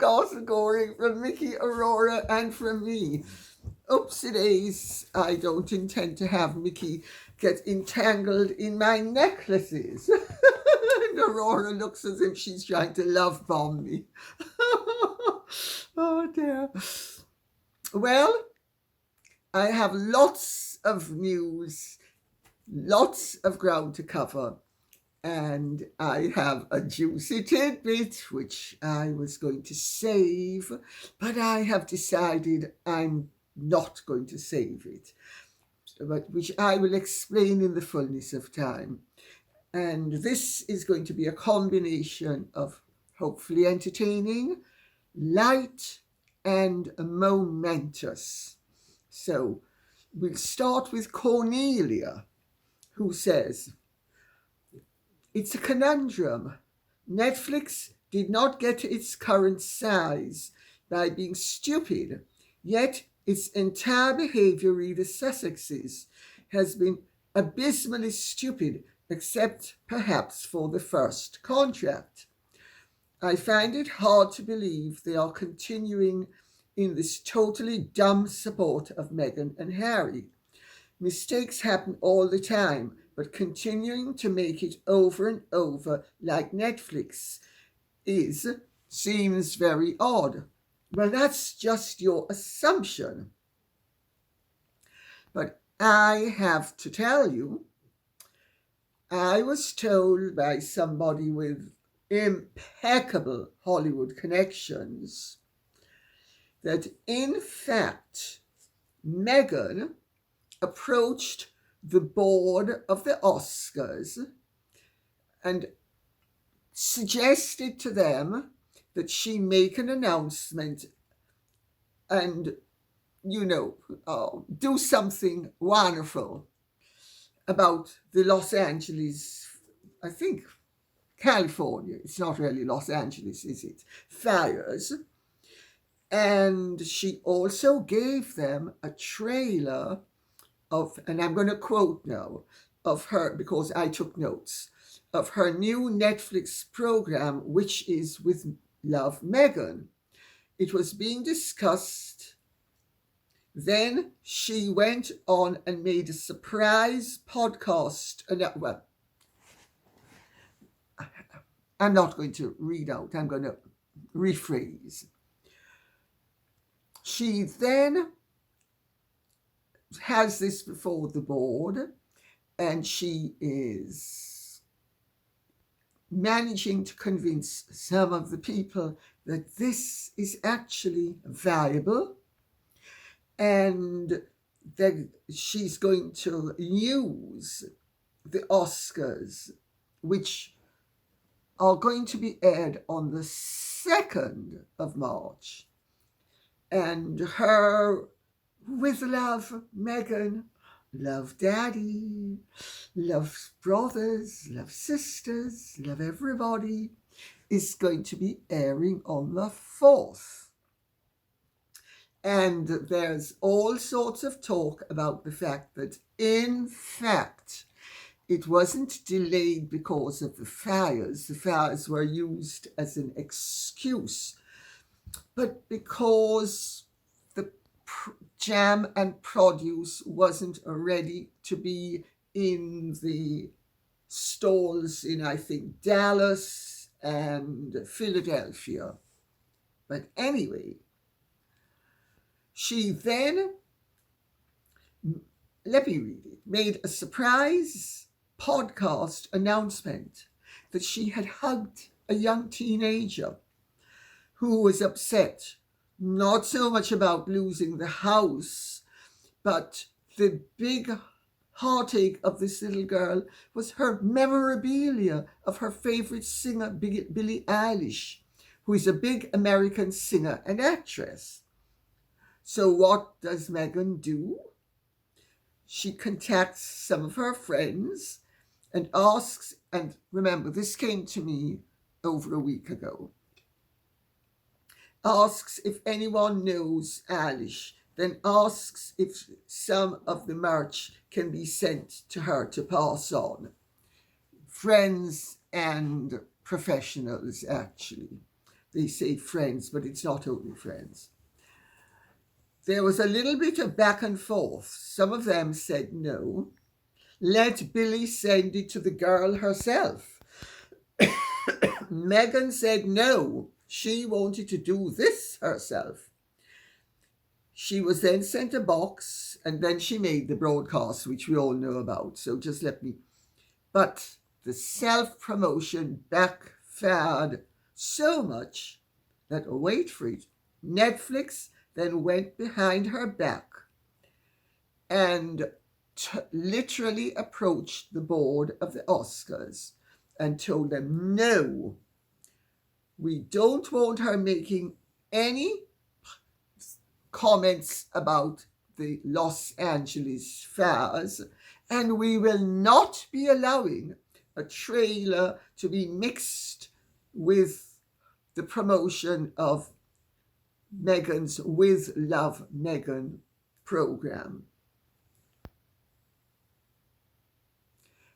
Gossip Goring, from Mickey, Aurora, and from me. Oopsie days, I don't intend to have Mickey get entangled in my necklaces. And Aurora looks as if she's trying to love bomb me. Oh dear. Well, I have lots of news, lots of ground to cover, and I have a juicy tidbit which I was going to save, but I have decided I'm not going to save it, but which I will explain in the fullness of time. And this is going to be a combination of hopefully entertaining, light, and momentous. So we'll start with Cornelia, who says, it's a conundrum. Netflix did not get to its current size by being stupid, yet its entire behavior, re the Sussexes, has been abysmally stupid, except perhaps for the first contract. I find it hard to believe they are continuing in this totally dumb support of Meghan and Harry. Mistakes happen all the time, but continuing to make it over and over like Netflix seems very odd. Well, that's just your assumption. But I have to tell you, I was told by somebody with impeccable Hollywood connections that in fact Meghan approached the board of the Oscars and suggested to them that she make an announcement and, do something wonderful about the Los Angeles, I think, California, it's not really Los Angeles, is it? Fires. And she also gave them a trailer of, and I'm going to quote now, of her, because I took notes, of her new Netflix program, which is with Love Meghan. It was being discussed. Then she went on and made a surprise podcast. Well, I'm not going to read out, I'm going to rephrase. She then has this before the board, and she is managing to convince some of the people that this is actually viable, and that she's going to use the Oscars, which are going to be aired on the 2nd of March. And her, with love, Meghan, love daddy, love brothers, love sisters, love everybody, is going to be airing on the 4th. And there's all sorts of talk about the fact that, in fact, it wasn't delayed because of the fires. The fires were used as an excuse, but because the jam and produce wasn't ready to be in the stalls in, I think, Dallas and Philadelphia. But anyway, she then, let me read it, made a surprise podcast announcement that she had hugged a young teenager who was upset, not so much about losing the house, but the big heartache of this little girl was her memorabilia of her favorite singer, Billie Eilish, who is a big American singer and actress. So what does Meghan do? She contacts some of her friends and asks, and remember, this came to me over a week ago, asks if anyone knows Eilish, then asks if some of the merch can be sent to her to pass on. Friends and professionals, actually. They say friends, but it's not only friends. There was a little bit of back and forth. Some of them said no. Let Billy send it to the girl herself. Meghan said no. She wanted to do this herself. She was then sent a box, and then she made the broadcast, which we all know about. So just let me. But the self-promotion backfired so much that, oh, wait for it, Netflix then went behind her back and literally approached the board of the Oscars and told them, no, we don't want her making any comments about the Los Angeles fairs, and we will not be allowing a trailer to be mixed with the promotion of Meghan's With Love Meghan program.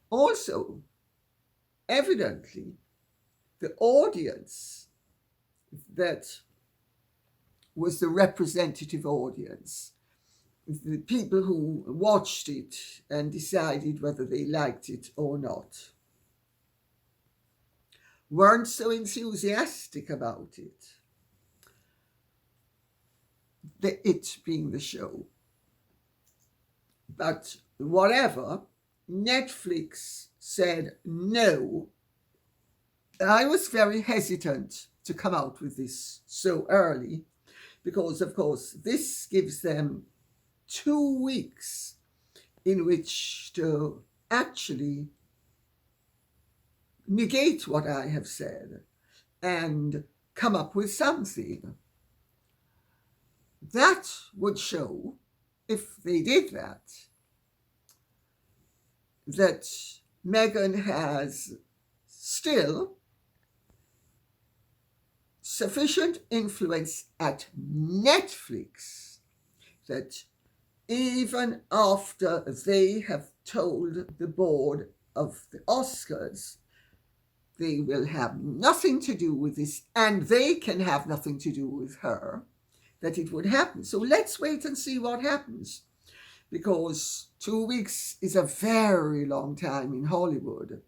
Also, evidently, the audience that was the representative audience, the people who watched it and decided whether they liked it or not, weren't so enthusiastic about it. It being the show. But whatever, Netflix said no. I was very hesitant to come out with this so early because, of course, this gives them 2 weeks in which to actually negate what I have said and come up with something. That would show, if they did that Meghan has still sufficient influence at Netflix that even after they have told the board of the Oscars they will have nothing to do with this and they can have nothing to do with her, that it would happen. So let's wait and see what happens, because 2 weeks is a very long time in Hollywood.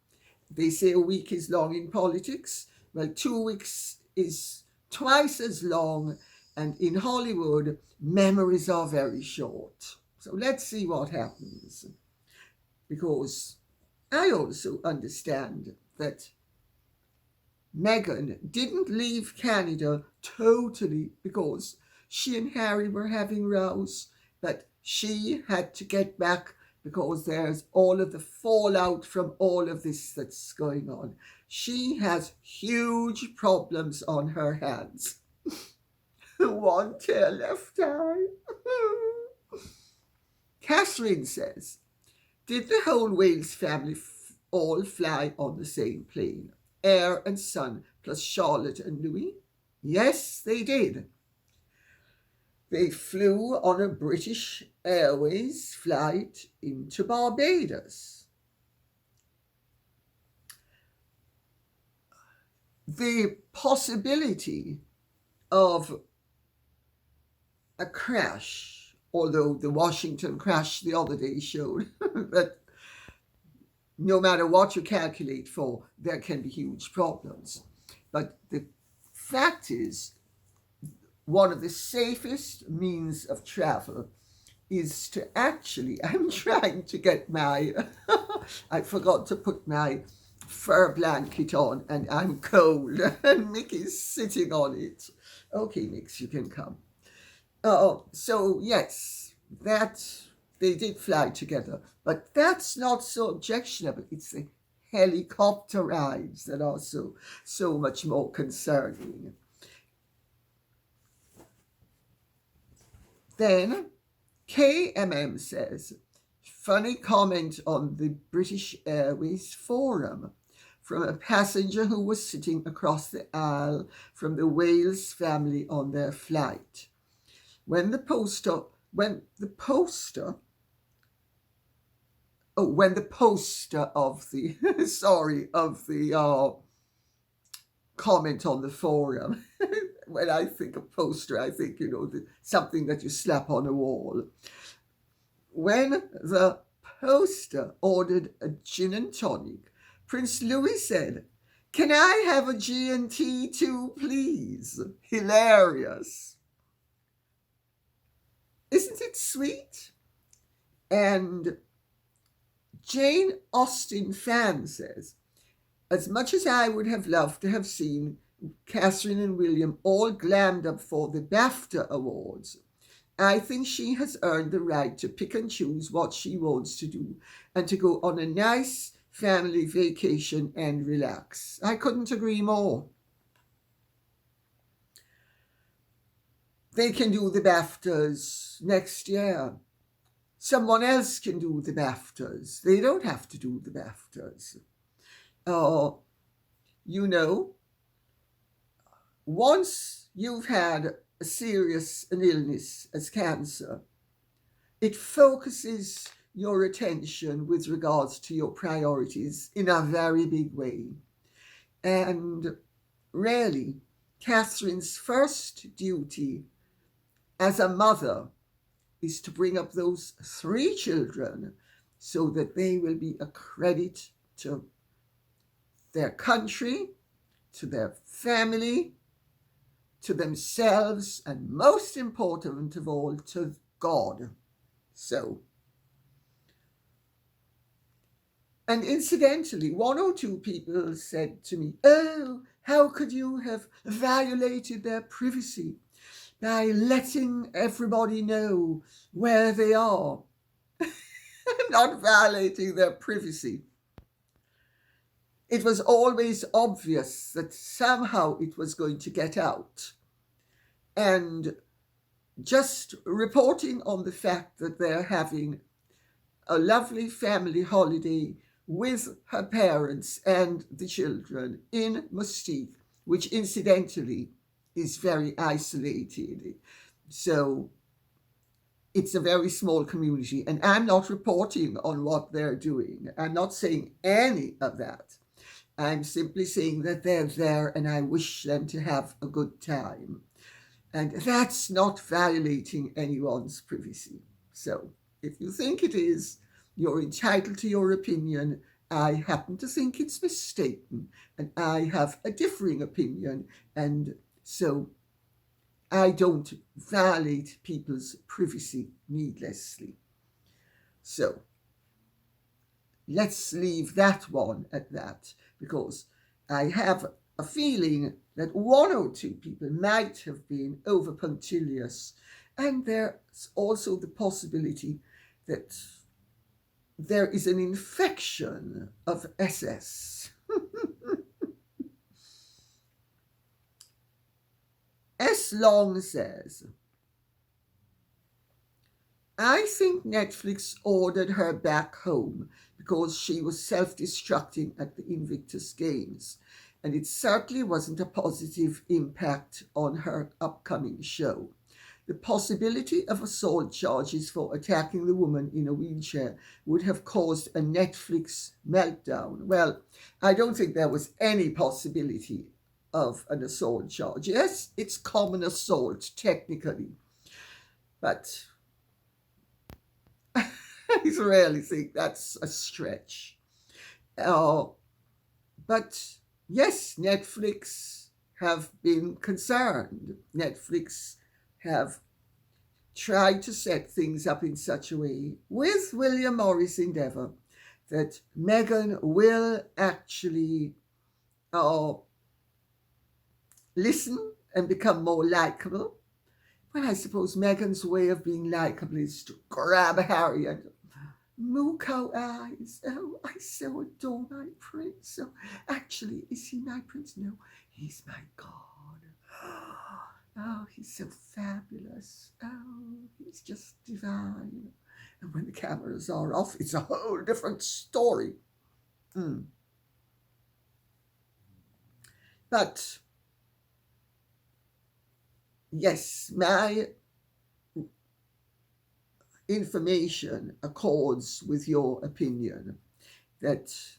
They say a week is long in politics. Well, 2 weeks is twice as long, and in Hollywood, memories are very short. So let's see what happens, because I also understand that Meghan didn't leave Canada totally because she and Harry were having rows, but she had to get back because there's all of the fallout from all of this that's going on. She has huge problems on her hands. One tear left eye. Catherine says, did the whole Wales family all fly on the same plane? Heir and son plus Charlotte and Louis? Yes, they did. They flew on a British Airways flight into Barbados. The possibility of a crash, although the Washington crash the other day showed that no matter what you calculate for, there can be huge problems. But the fact is, one of the safest means of travel is to actually, I'm trying to get my, I forgot to put my fur blanket on and I'm cold and Mickey's sitting on it. Okay, Mix, you can come. So yes, that they did fly together, but that's not so objectionable. It's the helicopter rides that are so much more concerning. Then KMM says, funny comment on the British Airways forum from a passenger who was sitting across the aisle from the Wales family on their flight. When the poster of the comment on the forum. When I think of poster, I think, something that you slap on a wall. When the poster ordered a gin and tonic, Prince Louis said, "Can I have a G&T too, please?" Hilarious. Isn't it sweet? And Jane Austen fan says, "As much as I would have loved to have seen Catherine and William all glammed up for the BAFTA Awards, I think she has earned the right to pick and choose what she wants to do and to go on a nice family vacation and relax." I couldn't agree more. They can do the BAFTAs next year. Someone else can do the BAFTAs. They don't have to do the BAFTAs. Once you've had an illness as cancer, it focuses your attention with regards to your priorities in a very big way. And really, Catherine's first duty as a mother is to bring up those 3 children so that they will be a credit to their country, to their family, to themselves, and most important of all, to God. And incidentally, 1 or 2 people said to me, "Oh, how could you have violated their privacy by letting everybody know where they are?" I'm not violating their privacy. It was always obvious that somehow it was going to get out. And just reporting on the fact that they're having a lovely family holiday with her parents and the children in Mustique, which incidentally is very isolated. So it's a very small community, and I'm not reporting on what they're doing. I'm not saying any of that. I'm simply saying that they're there and I wish them to have a good time. And that's not violating anyone's privacy. So if you think it is, you're entitled to your opinion. I happen to think it's mistaken, and I have a differing opinion, and so I don't violate people's privacy needlessly. So let's leave that one at that, because I have a feeling that 1 or 2 people might have been over punctilious, and there's also the possibility that there is an infection of SS. S. Long says, "I think Netflix ordered her back home because she was self-destructing at the Invictus Games, and it certainly wasn't a positive impact on her upcoming show. The possibility of assault charges for attacking the woman in a wheelchair would have caused a Netflix meltdown." Well, I don't think there was any possibility of an assault charge. Yes, it's common assault, technically, but I really think that's a stretch. But yes, Netflix have been concerned. Netflix have tried to set things up in such a way with William Morris' endeavour that Meghan will actually listen and become more likable. Well, I suppose Meghan's way of being likable is to grab Harry and Muko eyes. "Oh, I so adore my prince. Oh, actually, is he my prince? No, he's my god. Oh, he's so fabulous. Oh, he's just divine." And when the cameras are off, it's a whole different story. But yes, my information accords with your opinion that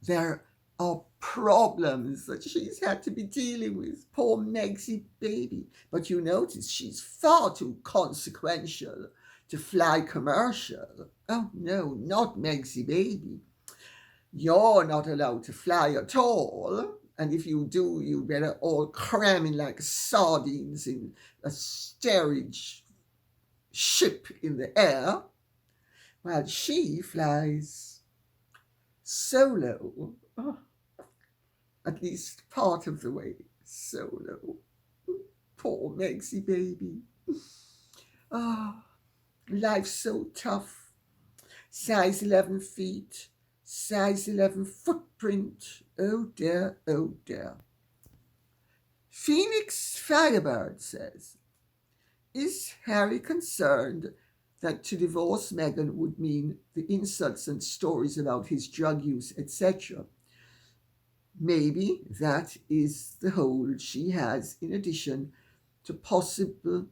there are problems that she's had to be dealing with. Poor Megsie baby. But you notice she's far too consequential to fly commercial. Oh no, not Megsie baby. You're not allowed to fly at all. And if you do, you better all cram in like sardines in a steerage ship in the air, while she flies solo. Oh, at least part of the way solo. Poor Megsie baby. Oh, life's so tough. Size 11 feet, size 11 footprint. Oh dear, oh dear. Phoenix Firebird says, is Harry concerned that to divorce Meghan would mean the insults and stories about his drug use, etc.? Maybe that is the hold she has, in addition to possibly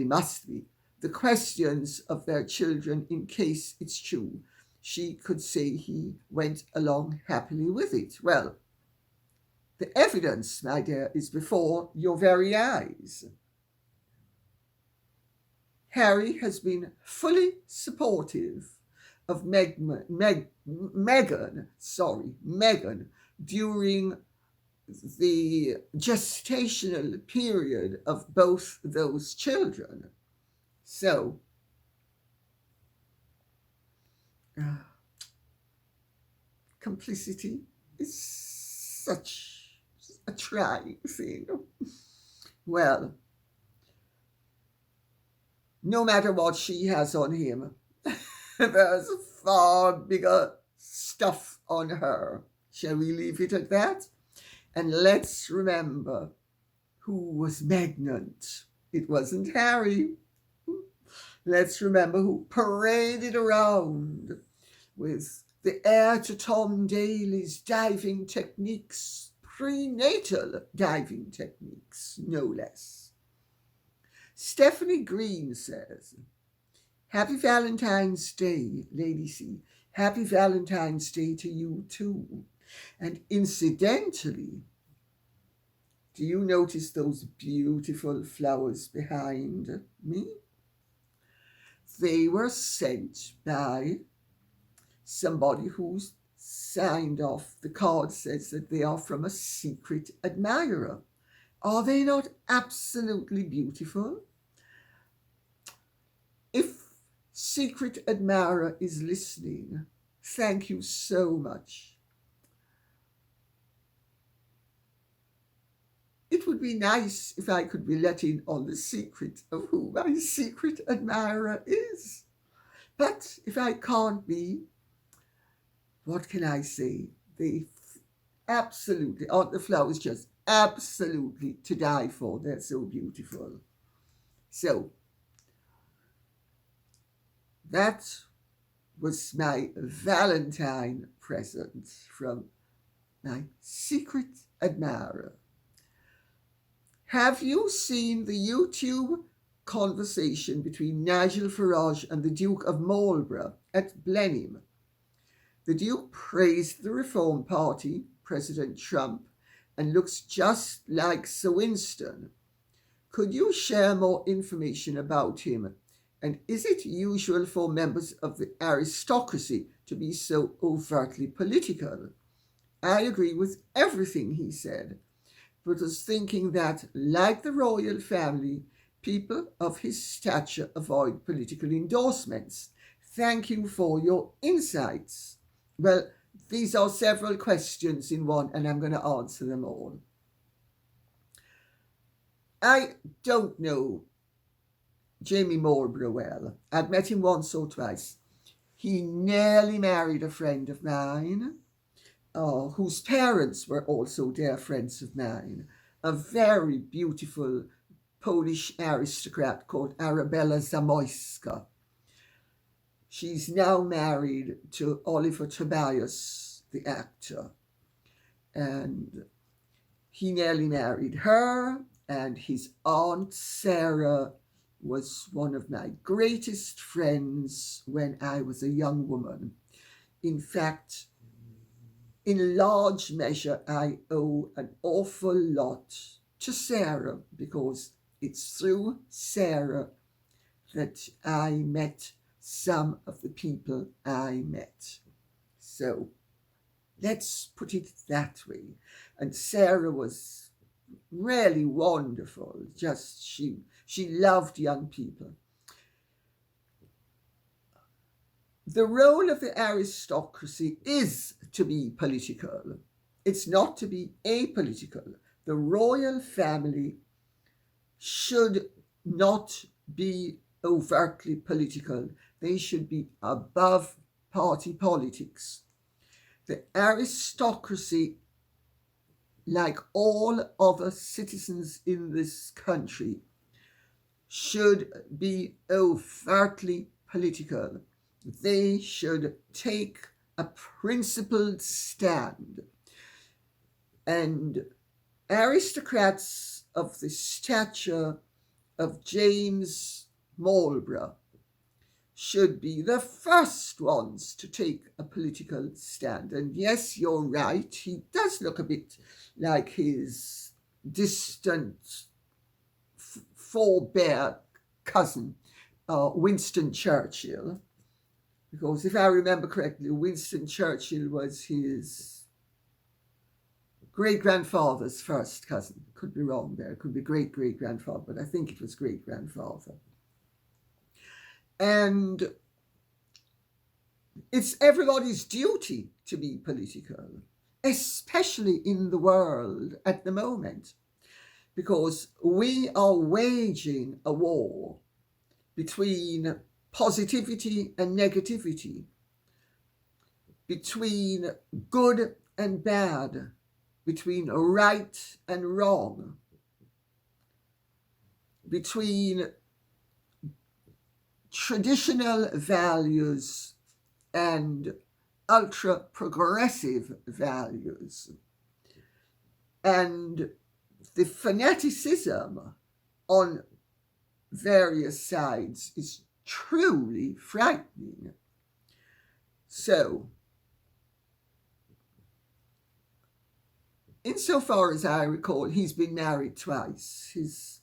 must be the questions of their children, in case it's true. She could say he went along happily with it. Well, the evidence, my dear, is before your very eyes. Harry has been fully supportive of Meghan during the gestational period of both those children. So, complicity is such a trying thing. Well, no matter what she has on him, there's far bigger stuff on her. Shall we leave it at that? And let's remember who was magnant. It wasn't Harry. Let's remember who paraded around with the heir to Tom Daly's diving techniques, prenatal diving techniques, no less. Stephanie Green says, Happy Valentine's Day, Lady C. Happy Valentine's Day to you too. And incidentally, do you notice those beautiful flowers behind me? They were sent by somebody who's signed off. The card says that they are from a secret admirer. Are they not absolutely beautiful? If secret admirer is listening, thank you so much. It would be nice if I could be let in on the secret of who my secret admirer is. But if I can't be, what can I say? They absolutely, aren't the flowers just absolutely to die for? They're so beautiful. So, that was my Valentine present from my secret admirer. Have you seen the YouTube conversation between Nigel Farage and the Duke of Marlborough at Blenheim? The Duke praised the Reform Party, President Trump, and looks just like Sir Winston. Could you share more information about him? And is it usual for members of the aristocracy to be so overtly political? I agree with everything he said, but was thinking that, like the royal family, people of his stature avoid political endorsements. Thank you for your insights. Well, these are several questions in one, and I'm going to answer them all. I don't know Jamie Marlborough well. I'd met him once or twice. He nearly married a friend of mine, whose parents were also dear friends of mine, a very beautiful Polish aristocrat called Arabella Zamoyska. She's now married to Oliver Tobias, the actor. And he nearly married her, and his Aunt Sarah was one of my greatest friends when I was a young woman. In fact, in large measure, I owe an awful lot to Sarah, because it's through Sarah that I met some of the people I met. So let's put it that way. And Sarah was really wonderful. Just she loved young people. The role of the aristocracy is to be political. It's not to be apolitical. The royal family should not be overtly political. They should be above party politics. The aristocracy, like all other citizens in this country, should be overtly political. They should take a principled stand. And aristocrats of the stature of James Marlborough should be the first ones to take a political stand. And yes, you're right, he does look a bit like his distant forebear cousin, Winston Churchill. Because if I remember correctly, Winston Churchill was his great-grandfather's first cousin. Could be wrong there. It could be great-great-grandfather, but I think it was great-grandfather. And it's everybody's duty to be political, especially in the world at the moment, because we are waging a war between positivity and negativity, between good and bad, between right and wrong, between traditional values and ultra-progressive values. And the fanaticism on various sides is truly frightening. So, insofar as I recall, he's been married twice. His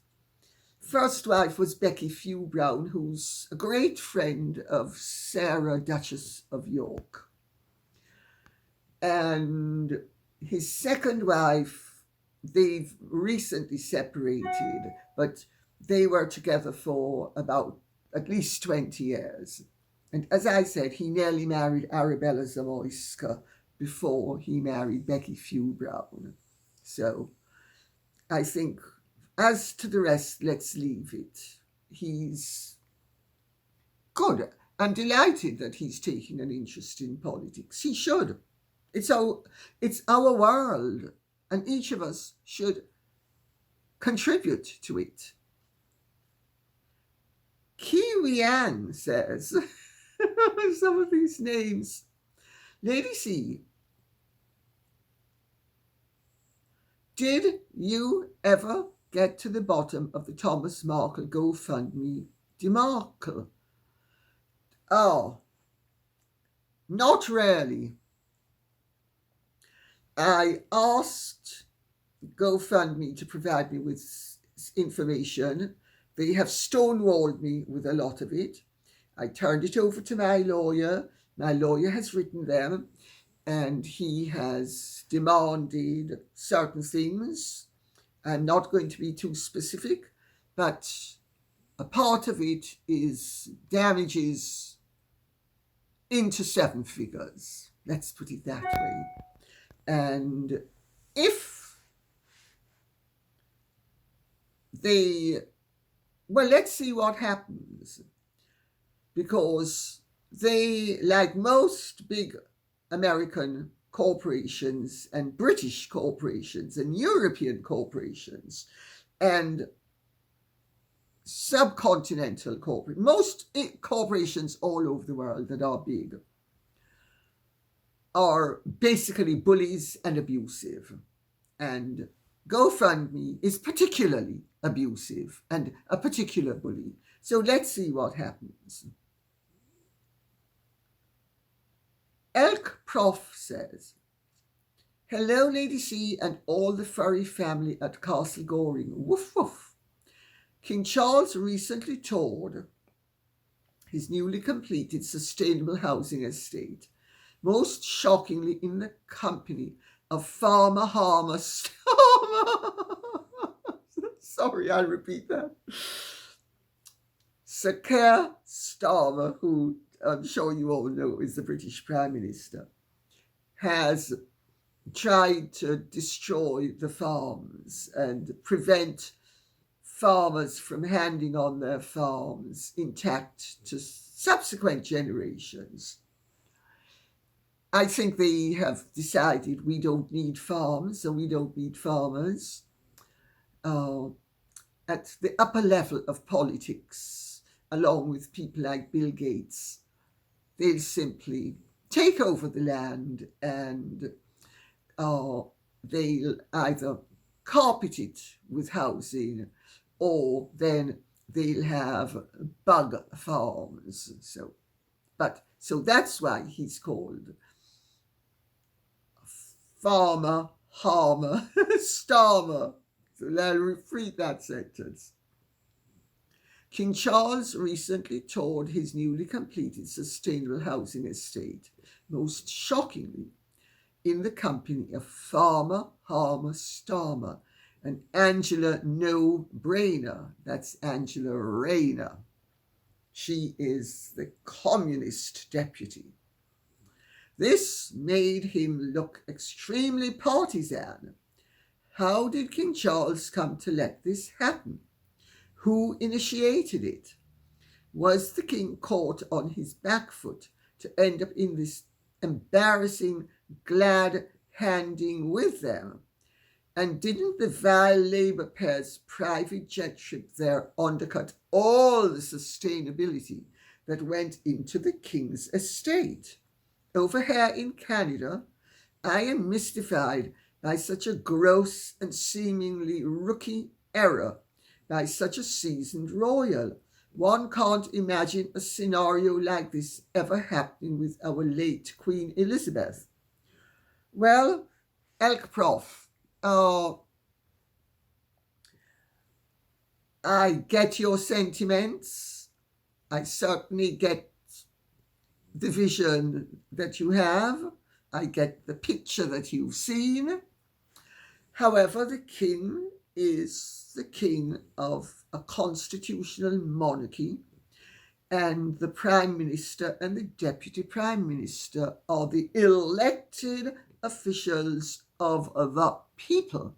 first wife was Becky Fewbrown, who's a great friend of Sarah, Duchess of York. And his second wife, they've recently separated, but they were together for about at least 20 years. And as I said, he nearly married Arabella Zamoyska before he married Becky Fewbrown. So I think, as to the rest, let's leave it. He's good. I'm delighted that he's taking an interest in politics. He should. It's our world, and each of us should contribute to it. Keir says, some of these names. Lady C, did you ever get to the bottom of the Thomas Markle GoFundMe debacle? Oh, not really. I asked GoFundMe to provide me with information. They have stonewalled me with a lot of it. I turned it over to my lawyer. My lawyer has written them, and he has demanded certain things. I'm not going to be too specific, but a part of it is damages into 7 figures. Let's put it that way. And if they... Well, let's see what happens, because they, like most big American corporations and British corporations and European corporations and subcontinental corporations, most corporations all over the world that are big, are basically bullies and abusive. And GoFundMe is particularly abusive and a particular bully. So let's see what happens. Elk Prof says, Hello, Lady C and all the furry family at Castle Goring. Woof woof. King Charles recently toured his newly completed sustainable housing estate, most shockingly in the company of Farmer Harmer Starmer. Sorry, I'll repeat that. Sir Keir Starmer, who I'm sure you all know is the British Prime Minister, has tried to destroy the farms and prevent farmers from handing on their farms intact to subsequent generations. I think they have decided we don't need farms and we don't need farmers. At the upper level of politics, along with people like Bill Gates, they'll simply take over the land and they'll either carpet it with housing or then they'll have bug farms. So that's why he's called Farmer Harmer Starmer. So I'll repeat that sentence. King Charles recently toured his newly completed sustainable housing estate, most shockingly in the company of Farmer Harmer Starmer and Angela No-Brainer. That's Angela Rayner. She is the communist deputy. This made him look extremely partisan. How did King Charles come to let this happen? Who initiated it? Was the king caught on his back foot to end up in this embarrassing glad handing with them? And didn't the vile Labour pair's private jet trip there undercut all the sustainability that went into the king's estate? Over here in Canada, I am mystified by such a gross and seemingly rookie error by such a seasoned royal. One can't imagine a scenario like this ever happening with our late Queen Elizabeth. Well, Elk Prof, I get your sentiments. I certainly get the vision that you have. I get the picture that you've seen. However, the king is the king of a constitutional monarchy, and the prime minister and the deputy prime minister are the elected officials of the people.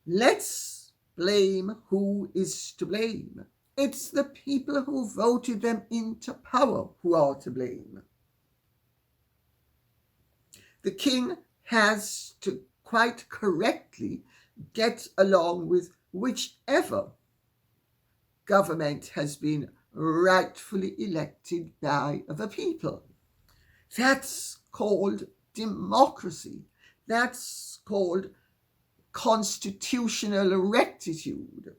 Let's blame who is to blame. It's the people who voted them into power who are to blame. The king has to quite correctly get along with whichever government has been rightfully elected by the people. That's called democracy. That's called constitutional rectitude.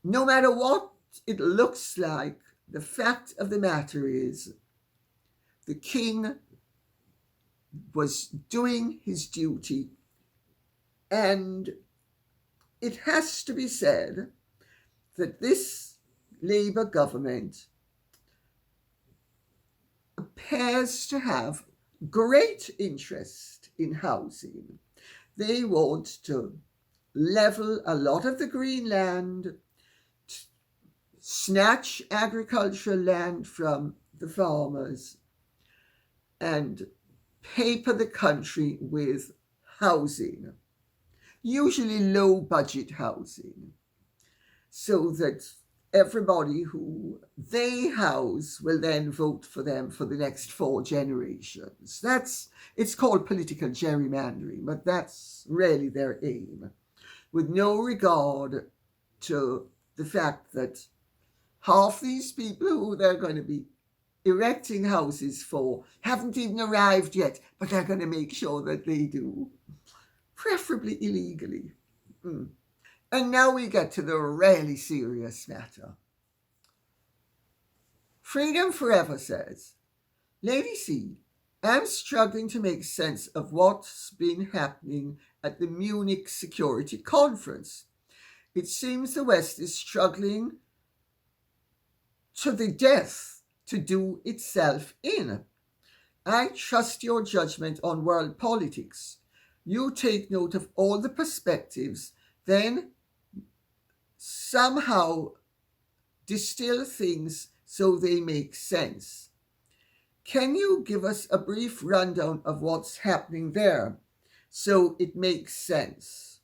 No matter what it looks like, the fact of the matter is the king was doing his duty, and it has to be said that this Labour government appears to have great interest in housing. They want to level a lot of the green land, snatch agricultural land from the farmers, and paper the country with housing, usually low budget housing, so that everybody who they house will then vote for them for the next 4 generations. It's called political gerrymandering, but that's really their aim, with no regard to the fact that half these people who they're going to be erecting houses for haven't even arrived yet, but they're going to make sure that they do, preferably illegally. And now we get to the really serious matter. Freedom Forever says, Lady C, I'm struggling to make sense of what's been happening at the Munich Security Conference. It seems the West is struggling to the death to do itself in. I trust your judgment on world politics. You take note of all the perspectives, then somehow distill things so they make sense. Can you give us a brief rundown of what's happening there so it makes sense?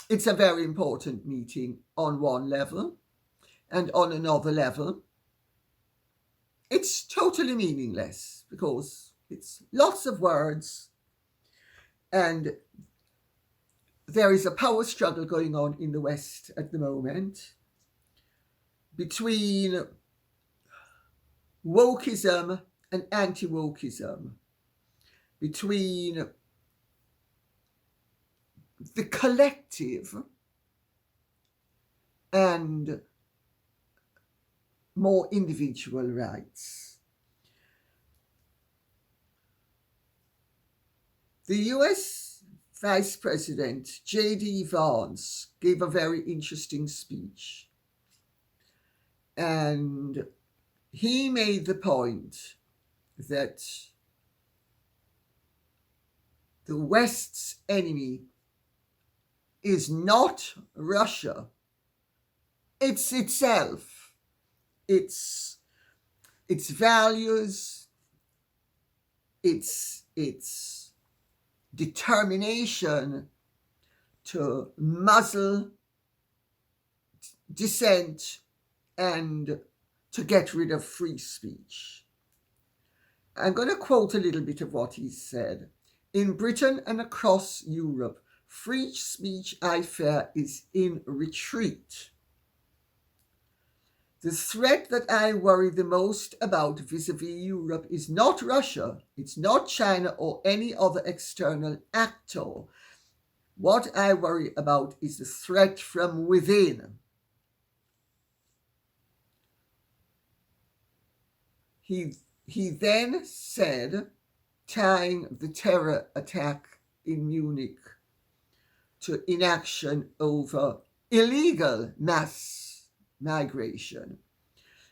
It's a very important meeting on one level, and on another level, it's totally meaningless because it's lots of words, and there is a power struggle going on in the West at the moment between wokeism and anti-wokeism, between the collective and more individual rights. The US Vice President JD Vance gave a very interesting speech, and he made the point that the West's enemy is not Russia, it's itself. Its values, its determination to muzzle dissent and to get rid of free speech. I'm going to quote a little bit of what he said. In Britain and across Europe, free speech, I fear, is in retreat. The threat that I worry the most about vis-a-vis Europe is not Russia, it's not China or any other external actor. What I worry about is the threat from within. He then said, tying the terror attack in Munich to inaction over illegal mass migration.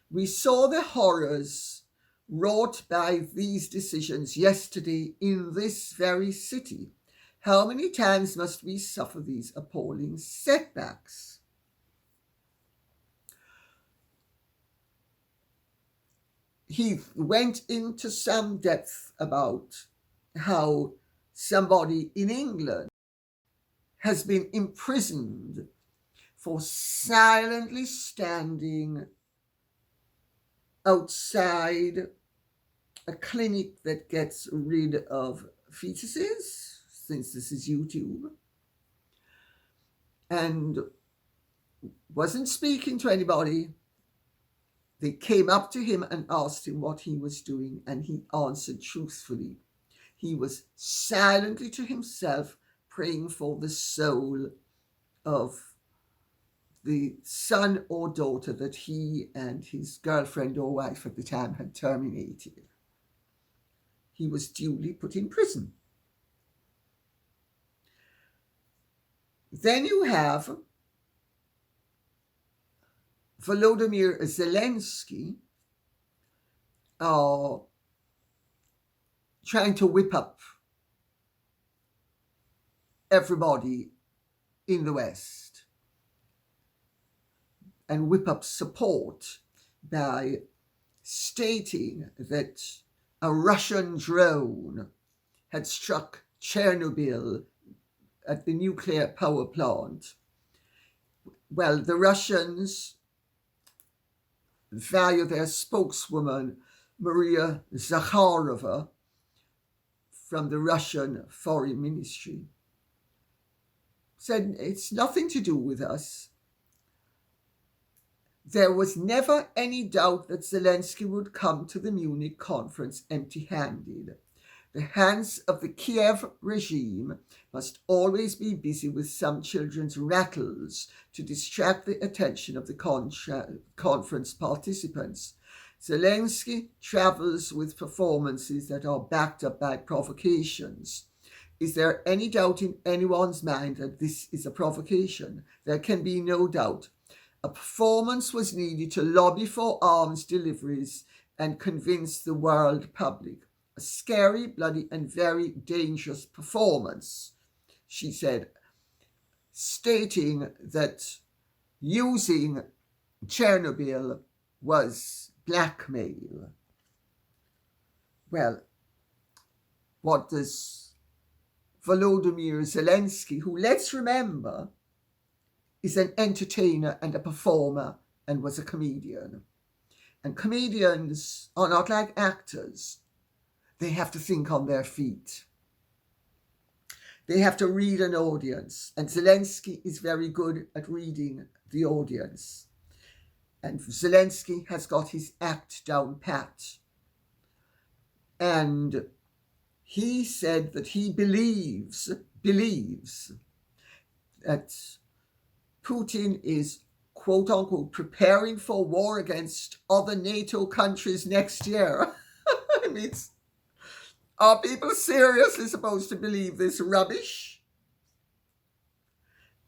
We saw the horrors wrought by these decisions yesterday in this very city. How many times must we suffer these appalling setbacks? He went into some depth about how somebody in England has been imprisoned for silently standing outside a clinic that gets rid of fetuses, since this is YouTube, and wasn't speaking to anybody. They came up to him and asked him what he was doing, and he answered truthfully. He was silently to himself praying for the soul of the son or daughter that he and his girlfriend or wife at the time had terminated. He was duly put in prison. Then you have Volodymyr Zelensky trying to whip up everybody in the West and whip up support by stating that a Russian drone had struck Chernobyl at the nuclear power plant. Well, the Russians, via their spokeswoman, Maria Zakharova, from the Russian Foreign Ministry, said it's nothing to do with us. There was never any doubt that Zelensky would come to the Munich conference empty-handed. The hands of the Kiev regime must always be busy with some children's rattles to distract the attention of the conference participants. Zelensky travels with performances that are backed up by provocations. Is there any doubt in anyone's mind that this is a provocation? There can be no doubt. A performance was needed to lobby for arms deliveries and convince the world public. A scary, bloody, and very dangerous performance, she said, stating that using Chernobyl was blackmail. Well, what does Volodymyr Zelensky, who, let's remember, is an entertainer and a performer and was a comedian. And comedians are not like actors. They have to think on their feet. They have to read an audience. And Zelensky is very good at reading the audience. And Zelensky has got his act down pat. And he said that he believes that Putin is, quote unquote, preparing for war against other NATO countries next year. I mean, are people seriously supposed to believe this rubbish?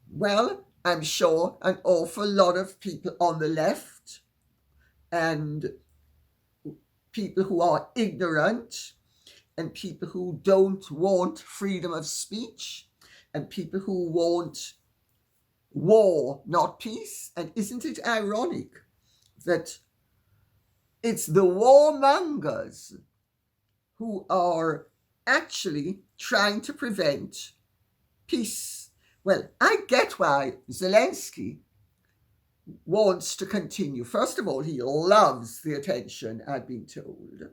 Well, I'm sure an awful lot of people on the left and people who are ignorant and people who don't want freedom of speech and people who want war, not peace. And isn't it ironic that it's the warmongers who are actually trying to prevent peace? Well, I get why Zelensky wants to continue. First of all, he loves the attention, I've been told.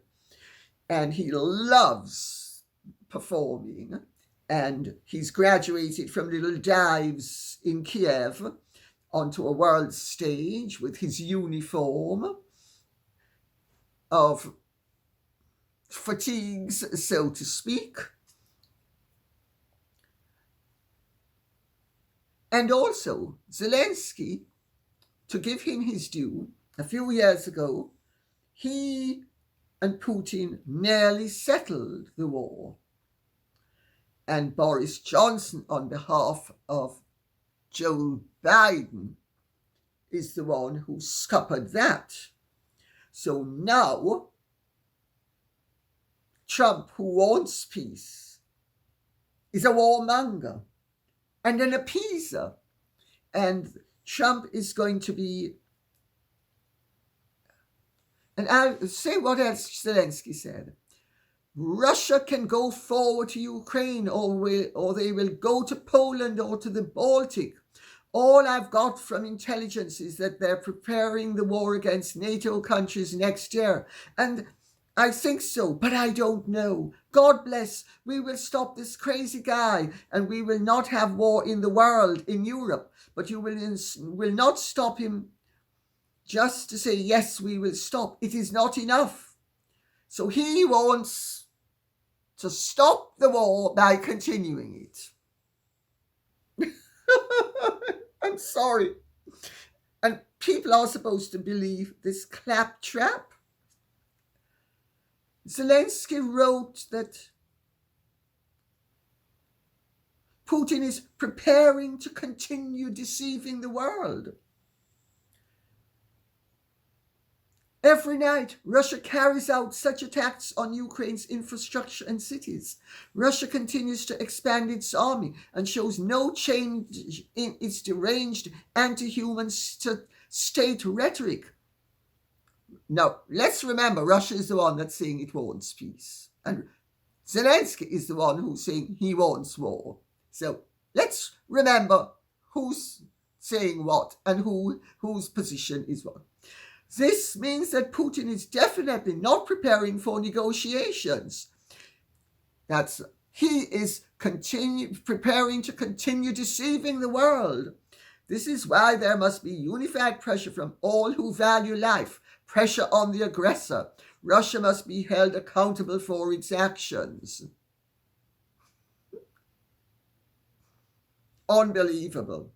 And he loves performing. And he's graduated from little dives in Kiev onto a world stage with his uniform of fatigues, so to speak. And also, Zelensky, to give him his due, a few years ago, he and Putin nearly settled the war. And Boris Johnson, on behalf of Joe Biden, is the one who scuppered that. So now, Trump, who wants peace, is a warmonger and an appeaser. And Trump is going to be... And I'll say what else Zelensky said. Russia can go forward to Ukraine or they will go to Poland or to the Baltic. All I've got from intelligence is that they're preparing the war against NATO countries next year. And I think so, but I don't know. God bless. We will stop this crazy guy and we will not have war in the world, in Europe. But you will not stop him just to say, yes, we will stop. It is not enough. So he wants to stop the war by continuing it. I'm sorry. And people are supposed to believe this claptrap. Zelensky wrote that Putin is preparing to continue deceiving the world. Every night, Russia carries out such attacks on Ukraine's infrastructure and cities. Russia continues to expand its army and shows no change in its deranged anti-human state rhetoric. Now, let's remember, Russia is the one that's saying it wants peace. And Zelensky is the one who's saying he wants war. So let's remember who's saying what and whose position is what. This means that Putin is definitely not preparing for negotiations. He is preparing to continue deceiving the world. This is why there must be unified pressure from all who value life, pressure on the aggressor. Russia must be held accountable for its actions. Unbelievable.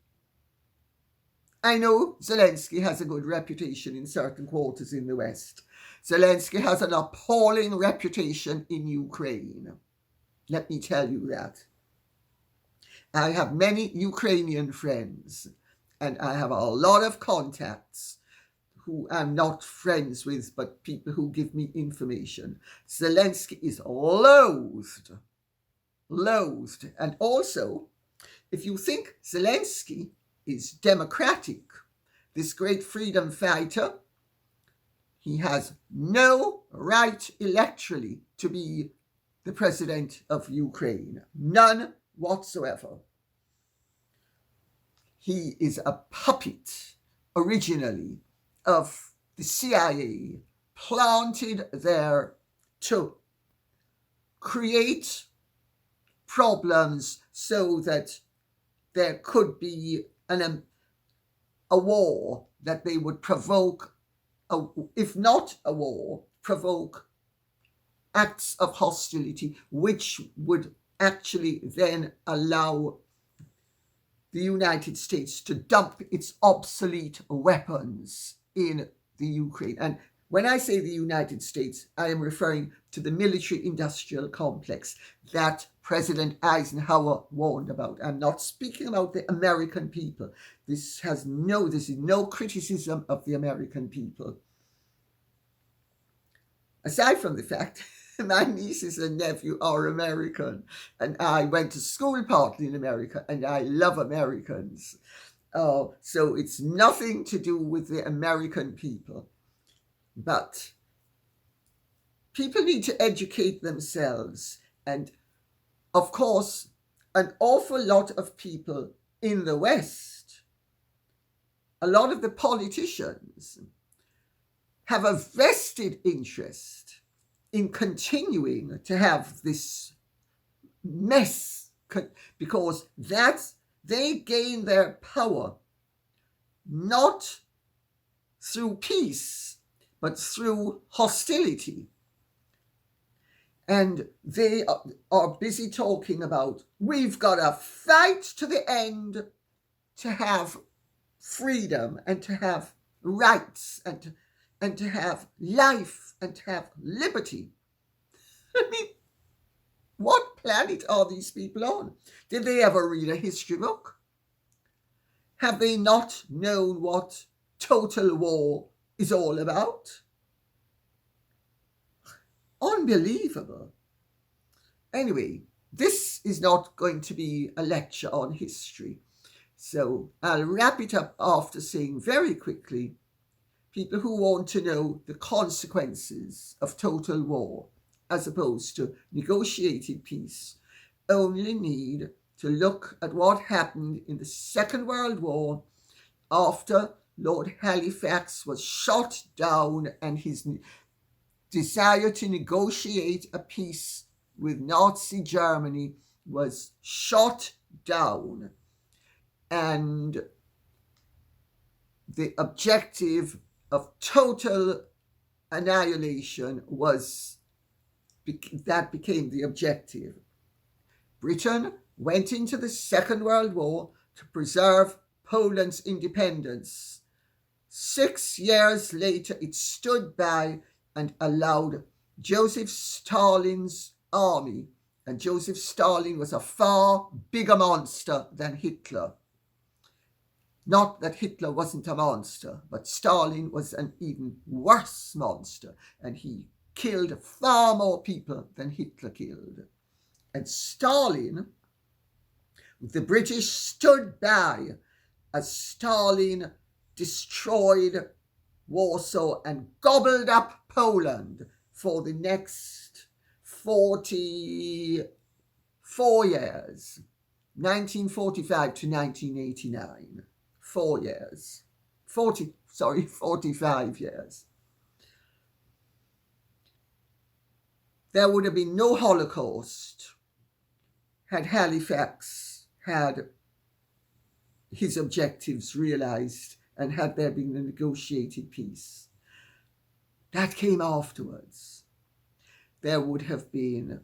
I know Zelensky has a good reputation in certain quarters in the West. Zelensky has an appalling reputation in Ukraine. Let me tell you that. I have many Ukrainian friends, and I have a lot of contacts who I'm not friends with, but people who give me information. Zelensky is loathed. And also, if you think Zelensky is democratic, this great freedom fighter, he has no right electorally to be the president of Ukraine. None whatsoever. He is a puppet, originally, of the CIA, planted there to create problems so that there could be a war, that they would provoke, if not a war, provoke acts of hostility, which would actually then allow the United States to dump its obsolete weapons in the Ukraine. And when I say the United States, I am referring to the military-industrial complex that President Eisenhower warned about. I'm not speaking about the American people. This is no criticism of the American people. Aside from the fact my nieces and nephew are American, and I went to school partly in America, and I love Americans. So it's nothing to do with the American people. But people need to educate themselves. And of course, an awful lot of people in the West, a lot of the politicians, have a vested interest in continuing to have this mess, because they gain their power not through peace, but through hostility. And they are busy talking about, we've got to fight to the end to have freedom and to have rights and to have life and to have liberty. I mean, what planet are these people on? Did they ever read a history book? Have they not known what total war is all about? Unbelievable. Anyway, this is not going to be a lecture on history. So I'll wrap it up after saying very quickly, people who want to know the consequences of total war as opposed to negotiated peace only need to look at what happened in the Second World War after Lord Halifax was shot down and his desire to negotiate a peace with Nazi Germany was shot down. And the objective of total annihilation became the objective. Britain went into the Second World War to preserve Poland's independence. 6 years later, it stood by and allowed Joseph Stalin's army, and Joseph Stalin was a far bigger monster than Hitler. Not that Hitler wasn't a monster, but Stalin was an even worse monster, and he killed far more people than Hitler killed. And Stalin, the British stood by as Stalin destroyed Warsaw and gobbled up Poland for the next 44 years, 1945 to 1989. 4 years. 45 years. There would have been no Holocaust had Halifax had his objectives realized and had there been a negotiated peace. That came afterwards. There would have been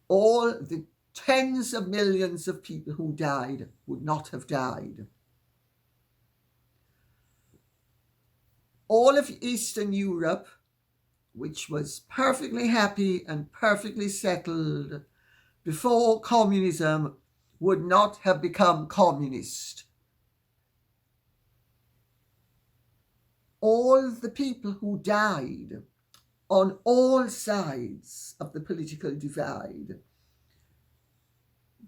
all the tens of millions of people who died would not have died. All of Eastern Europe which was perfectly happy and perfectly settled before communism would not have become communist. All the people who died on all sides of the political divide,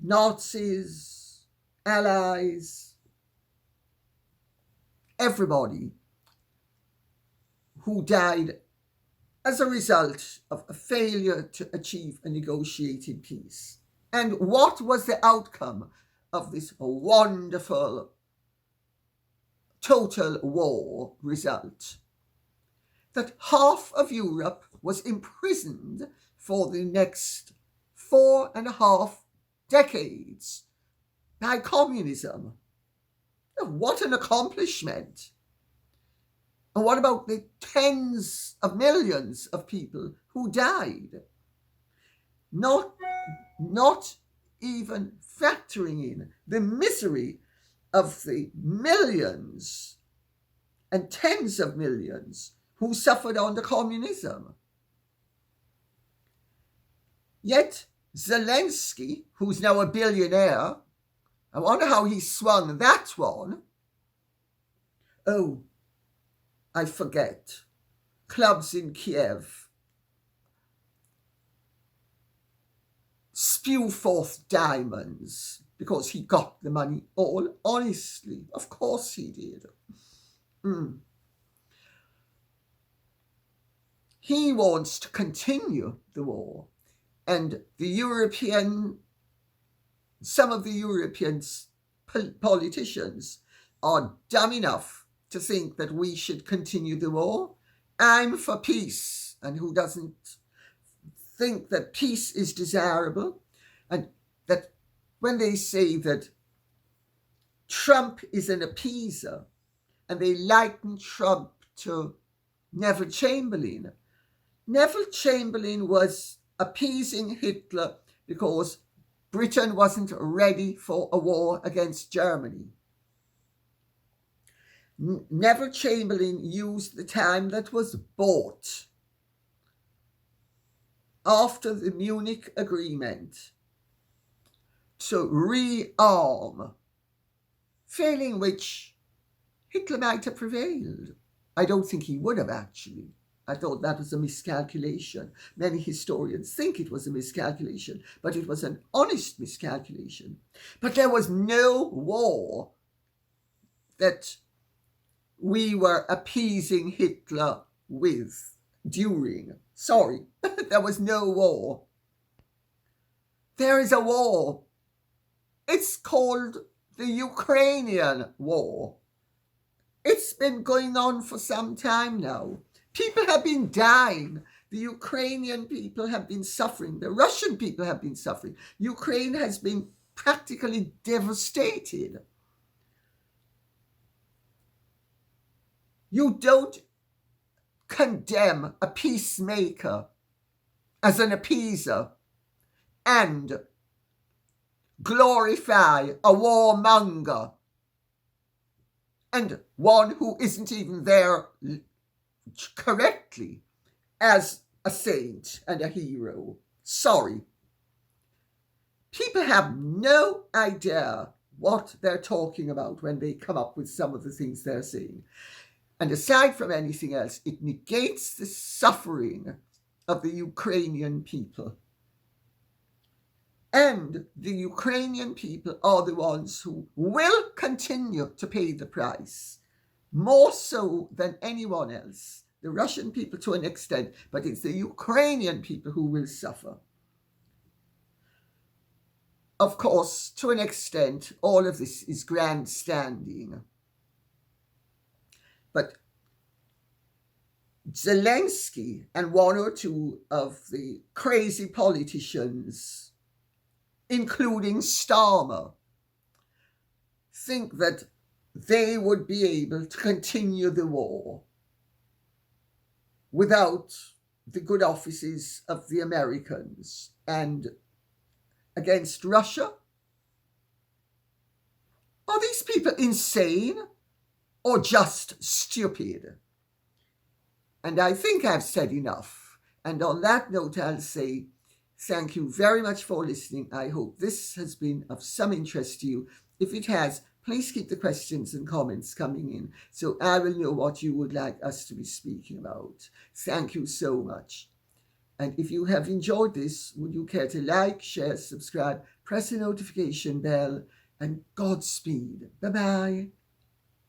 Nazis, Allies, everybody who died as a result of a failure to achieve a negotiated peace. And what was the outcome of this wonderful total war result? That half of Europe was imprisoned for the next 4.5 decades by communism. What an accomplishment! And what about the tens of millions of people who died? Not even factoring in the misery of the millions and tens of millions who suffered under communism. Yet Zelensky, who's now a billionaire, I wonder how he swung that one. Oh, I forget. Clubs in Kiev spew forth diamonds because he got the money all honestly. Of course he did. He wants to continue the war, and some of the European politicians are dumb enough to think that we should continue the war. I'm for peace, and who doesn't think that peace is desirable? And that when they say that Trump is an appeaser, and they liken Trump to Neville Chamberlain. Neville Chamberlain was appeasing Hitler because Britain wasn't ready for a war against Germany. Neville Chamberlain used the time that was bought after the Munich Agreement to rearm, failing which Hitler might have prevailed. I don't think he would have, actually. I thought that was a miscalculation. Many historians think it was a miscalculation, but it was an honest miscalculation. But there was no war that we were appeasing Hitler with during. Sorry, there was no war. There is a war. It's called the Ukrainian War. It's been going on for some time now. People have been dying. The Ukrainian people have been suffering. The Russian people have been suffering. Ukraine has been practically devastated. You don't condemn a peacemaker as an appeaser and glorify a warmonger and one who isn't even there correctly as a saint and a hero. Sorry. People have no idea what they're talking about when they come up with some of the things they're saying. And aside from anything else, it negates the suffering of the Ukrainian people. And the Ukrainian people are the ones who will continue to pay the price, more so than anyone else. The Russian people to an extent, but it's the Ukrainian people who will suffer. Of course, to an extent, all of this is grandstanding. But Zelensky and one or two of the crazy politicians, including Starmer, think that they would be able to continue the war without the good offices of the Americans and against Russia. Are these people insane or just stupid? And I think I've said enough. And on that note, I'll say thank you very much for listening. I hope this has been of some interest to you. If it has, please keep the questions and comments coming in so I will know what you would like us to be speaking about. Thank you so much. And if you have enjoyed this, would you care to like, share, subscribe, press the notification bell, and Godspeed. Bye-bye.